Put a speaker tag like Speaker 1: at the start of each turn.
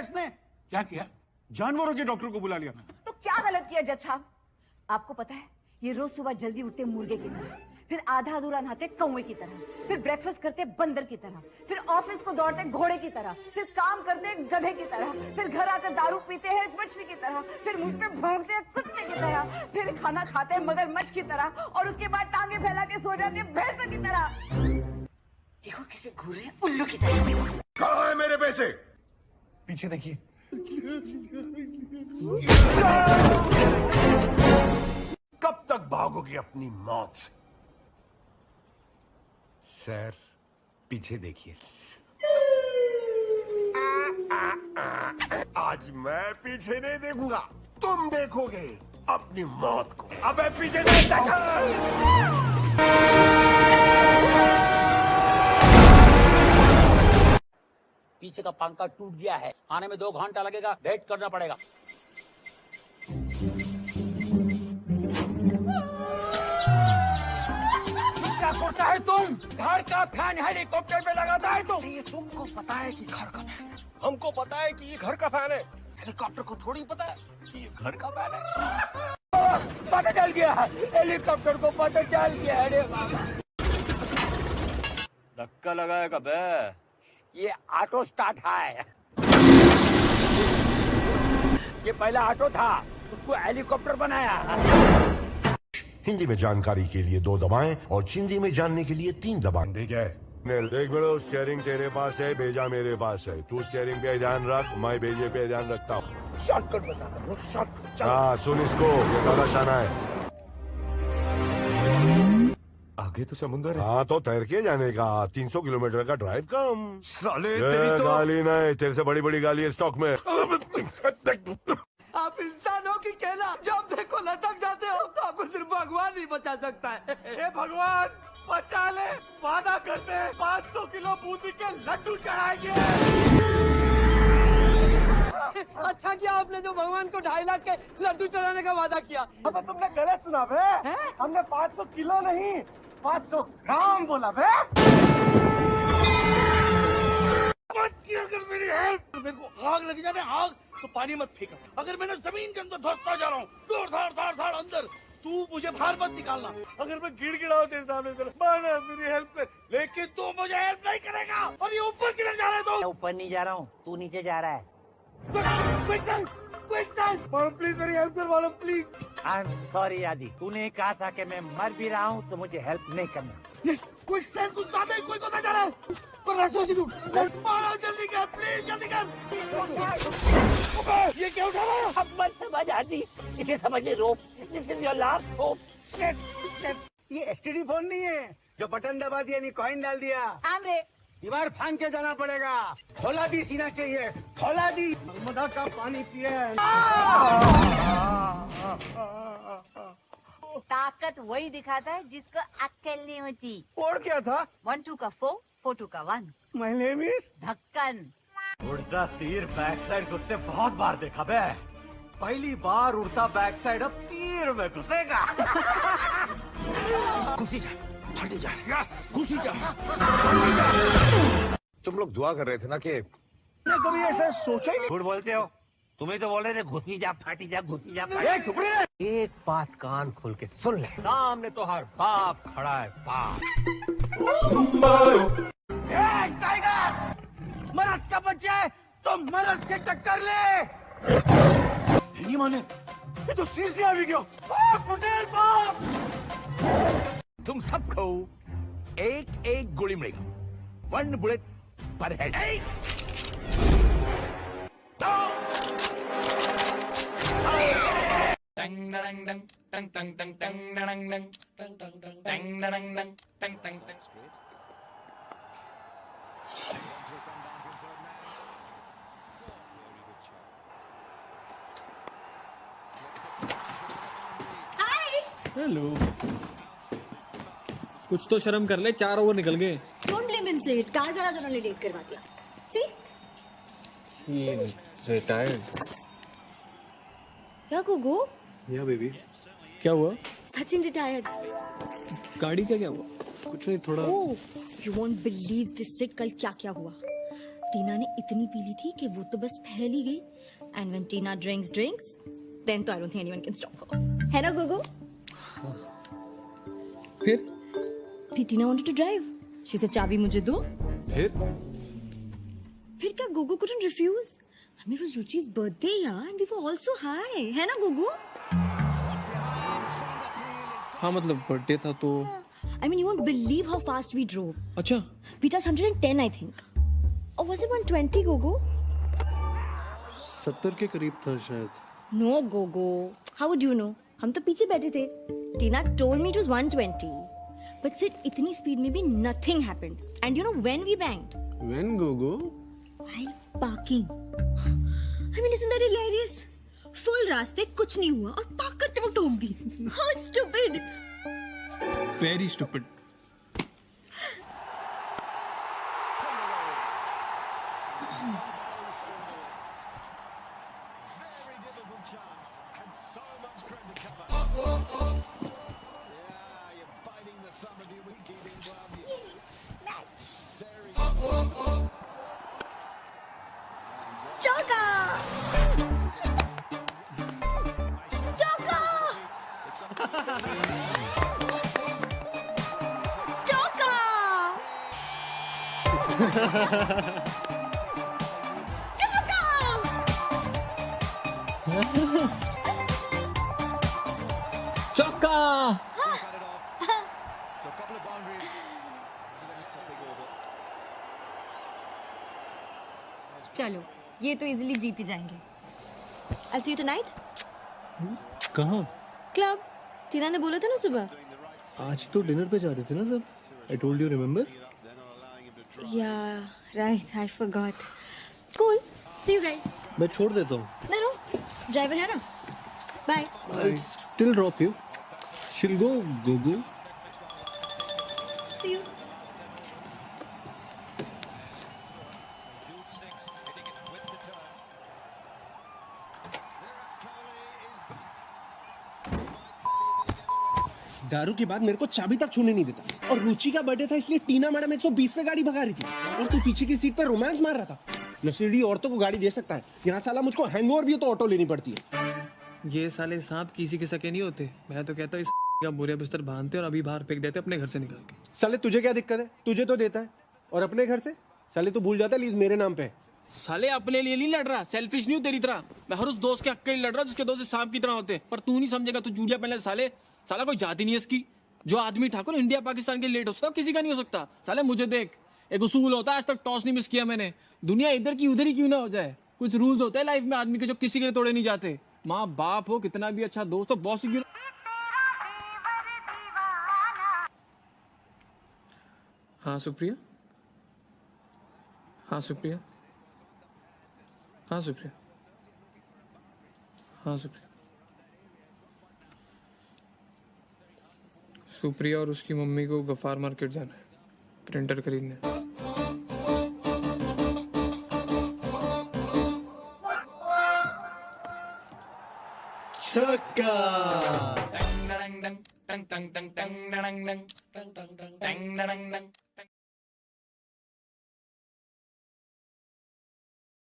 Speaker 1: इसने।
Speaker 2: क्या किया?
Speaker 1: जानवरों के डॉक्टर को बुला लिया।
Speaker 3: तो क्या गलत किया जज साहब? आपको पता है ये रोज सुबह जल्दी उठते मुर्गे की तरह, फिर आधा अधूरा नहाते कौवे की तरह, फिर ब्रेकफास्ट करते बंदर की तरह, फिर ऑफिस को दौड़ते घोड़े की तरह, फिर काम करते गधे की तरह, फिर घर आकर दारू पीते हैं मछली की तरह, फिर मुझ पे भौंकते हैं कुत्ते की तरह, फिर खाना खाते हैं मगरमच्छ की तरह, और उसके बाद टांगे फैला के सो जाते हैं भैंसों की तरह। देखो कैसे घूर रहे हैं उल्लू की तरह।
Speaker 4: कहाँ है मेरे पैसे?
Speaker 1: पीछे देखिए।
Speaker 4: कब तक भागोगे अपनी मौत से?
Speaker 5: सर पीछे देखिए।
Speaker 4: आज मैं पीछे नहीं देखूंगा, तुम देखोगे अपनी मौत को। अबे पीछे नहीं देखा।
Speaker 6: पीछे का पंखा टूट गया है, आने में 2 घंटा लगेगा, वेट करना पड़ेगा। क्या करता है तुम? घर का फैन हेलीकॉप्टर में लगाता है तुम?
Speaker 4: ये तुमको पता है कि घर का फैन है, हमको पता है कि ये घर का फैन है, हेलीकॉप्टर को थोड़ी पता है कि ये घर का फैन है।
Speaker 6: पता चल गया, हेलीकॉप्टर को पता चल गया। अरे
Speaker 5: धक्का लगाएगा बे।
Speaker 6: ये ऑटो स्टार्ट है। ये पहला ऑटो था, उसको हेलीकॉप्टर बनाया।
Speaker 4: हिंदी में जानकारी के लिए 2 दबाएं और चिंदी में जानने के लिए 3 दबाएं।
Speaker 5: ठीक है।
Speaker 4: देख बेड़ो, स्टीयरिंग तेरे पास है, भेजा मेरे पास है। तू स्टीयरिंग पे ध्यान रख, मैं भेजे पे ध्यान रखता हूँ।
Speaker 6: शॉर्टकट बताता हूँ, शॉर्टकट।
Speaker 4: हाँ सुन इसको, ये दादा शाना है।
Speaker 5: आगे तो समुंदर है।
Speaker 4: हाँ तो तैर के जाने का, 300 किलोमीटर का ड्राइव कम।
Speaker 5: साले
Speaker 4: ये
Speaker 5: तेरी तो
Speaker 4: गाली नहीं, तेरे से बड़ी बड़ी गाली है स्टॉक में।
Speaker 7: आप इंसान हो कि कहना? जब देखो लटक जाते हो तो आपको सिर्फ भगवान ही बचा सकता है।
Speaker 5: हे भगवान बचा ले, वादा करते हैं 500 किलो बूंदी के लड्डू चढ़ाएंगे।
Speaker 7: अच्छा किया आपने जो भगवान को 2.5 लाख के लड्डू चढ़ाने का वादा किया।
Speaker 1: अबे तुमने गलत सुना बे। हमने 500 किलो नहीं 500 ग्राम बोला बे।
Speaker 5: मत किया कर मेरी हेल्प। मेरे को आग लग जाए, आग तो पानी मत फेंक। अगर मैंने जमीन के अंदर धंसता जा रहा हूँ, जोर धार धार धार अंदर, तू मुझे बाहर मत निकालना। अगर मैं गिड़गिड़ाऊं तेरे सामने से, माना मेरी हेल्प कर, लेकिन तू मुझे हेल्प नहीं करेगा। और ये ऊपर किधर जा रहा है?
Speaker 6: मैं ऊपर नहीं जा रहा हूँ, तू नीचे जा रहा है।
Speaker 5: प्लीज मेरी हेल्प कर मालूम, प्लीज।
Speaker 6: आई एम सॉरी आदि, तूने कहा था कि मैं मर भी रहा हूँ तो मुझे हेल्प नहीं करना।
Speaker 5: कोई कोई जा रहा है। मारो जल्दी कर, प्लीज जल्दी कर। ये क्या उठा रहा है?
Speaker 6: अब मत समझ आदि, इसे समझ ले rope. This is your last hope.
Speaker 7: ये एसटीडी फोन नहीं है जो बटन दबा दिया नहीं कॉइन डाल दिया।
Speaker 3: आमरे
Speaker 7: दीवार फांद के जाना पड़ेगा। खोला दी सीना चाहिए, खोला दी। नर्मदा का पानी पिए।
Speaker 3: ताकत वही दिखाता है जिसको अक्ल नहीं होती।
Speaker 7: और क्या था?
Speaker 3: 1 2 का 4 4 2 का 1।
Speaker 7: माय नेम इज
Speaker 3: ढक्कन।
Speaker 8: उड़ता तीर बैक साइड घुसते बहुत बार देखा बे। पहली बार उड़ता बैक साइड अब तीर में घुसेगा।
Speaker 4: घुसी जा, फटी जा, घुसी जा। तुम लोग दुआ कर रहे थे ना कि
Speaker 7: कभी ऐसा सोचा ही नहीं।
Speaker 6: झूठ बोलते हो, तुम्हें तो बोल रहे थे घुसी जा फाटी जा, घुसी जा
Speaker 8: एक बात कान खोल के सुन ले, सामने तो हर बाप खड़ा है, बाप।
Speaker 7: टाइगर, मरद का बच्चा है तो मरद से टक्कर ले।
Speaker 5: नहीं माने, ये तो सीरियसली आ गया।
Speaker 7: पटेल बाप।
Speaker 5: तुम सबको एक एक गोली मिलेगा, 1 बुलेट पर हेड।
Speaker 9: हेलो, कुछ तो शर्म कर ले, 4 ओवर निकल गए।
Speaker 10: डोंट ब्लेम हिम सेठ, कार गैराज उन्होंने लेट करवा दिया। सी
Speaker 9: ये रिटायर्ड।
Speaker 10: या गुगु?
Speaker 9: या बेबी, क्या हुआ?
Speaker 10: सचिन रिटायर्ड।
Speaker 9: गाड़ी का क्या हुआ? कुछ नहीं, थोड़ा।
Speaker 10: ओह, यू वोंट बिलीव दिस सेठ, कल क्या क्या हुआ। टीना ने इतनी पी ली थी कि वो तो बस फैल ही गई. And when Tina drinks, then तो I don't think anyone can stop her. है ना गोगो?
Speaker 9: फिर
Speaker 10: टीना wanted to drive. She said चाबी मुझे दो. फिर क्या Gogo couldn't refuse? I mean, it was Ruchi's birthday, yeah, and we were also high. है ना गोगो?
Speaker 9: हाँ मतलब बर्थडे था तो.
Speaker 10: I mean, you won't believe how fast we drove.
Speaker 9: अच्छा.
Speaker 10: We touched 110, I think. Or was it 120, Gogo?
Speaker 7: 70 के करीब था शायद.
Speaker 10: No, Gogo. How would you know? हम तो पीछे बैठे थे. Tina told me it was 120. But said इतनी speed में भी nothing happened. And you know when we banged?
Speaker 7: When Gogo?
Speaker 10: While parking. I mean, isn't that hilarious? Full रास्ते कुछ नहीं हुआ और पार्क करते वक्त ठोक दी. How stupid!
Speaker 9: Very stupid. चौका.
Speaker 10: चलो, ये तो इजीली जीत ही जाएंगे. I'll see you tonight.
Speaker 7: कहाँ?
Speaker 10: Club. टीना ने बोला था ना सुबह.
Speaker 7: आज तो डिनर पे जा रहे थे ना सब. I told you, remember?
Speaker 10: Yeah, right. I forgot. Cool. See you guys.
Speaker 7: मैं छोड़ देता हूँ.
Speaker 10: No. Driver है ना. Bye.
Speaker 7: I'll still drop you. She'll go, Gogo.
Speaker 10: See you.
Speaker 4: दारू के बाद मेरे को चाबी तक छूने नहीं देता. और रुचि का बर्थडे था इसलिए टीना मैडम 120 पे गाड़ी भगा रही थी और तू पीछे की सीट पर रोमांस मार रहा था. नशेड़ी औरतों को गाड़ी दे सकता है, यहाँ साला मुझको हैंगओवर भी हो तो ऑटो लेनी पड़ती है.
Speaker 9: ये साले सांप किसी के सके नहीं होते. मैं तो कहता हूँ इस का बुरे बिस्तर बांधते और अभी बाहर फेंक देते अपने घर से निकाल के.
Speaker 4: साले तुझे क्या दिक्कत है? तुझे तो देता है. और अपने घर से साले तू भूल जाता है लीज मेरे नाम पे है.
Speaker 9: साले अपने लिए नहीं लड़ रहा. सेल्फिश नहीं हूँ तेरी तरह. मैं हर उस दोस्त के हक के लिए लड़ रहा जिसके दोस्त सांप की तरह होते. पर तू नहीं समझेगा. तू जूलिया पहले साले. साला कोई जाति नहीं है इसकी. जो आदमी ठाकुर इंडिया पाकिस्तान के लेट हो सकता है किसी का नहीं हो सकता. साले मुझे देख. एक उसूल होता है, आज तक टॉस नहीं मिस किया मैंने. दुनिया इधर की उधर ही क्यों ना हो जाए. कुछ रूल्स होते हैं लाइफ में आदमी के जो किसी के लिए तोड़े नहीं जाते. माँ बाप हो कितना भी अच्छा दोस्त हो बॉस क्यों. हाँ सुप्रिया. हाँ सुप्रिया. हाँ सुप्रिया. हाँ सुप्रिया. सुप्रिया और उसकी मम्मी को गफार मार्केट जाना है प्रिंटर खरीदने.
Speaker 7: छक्का.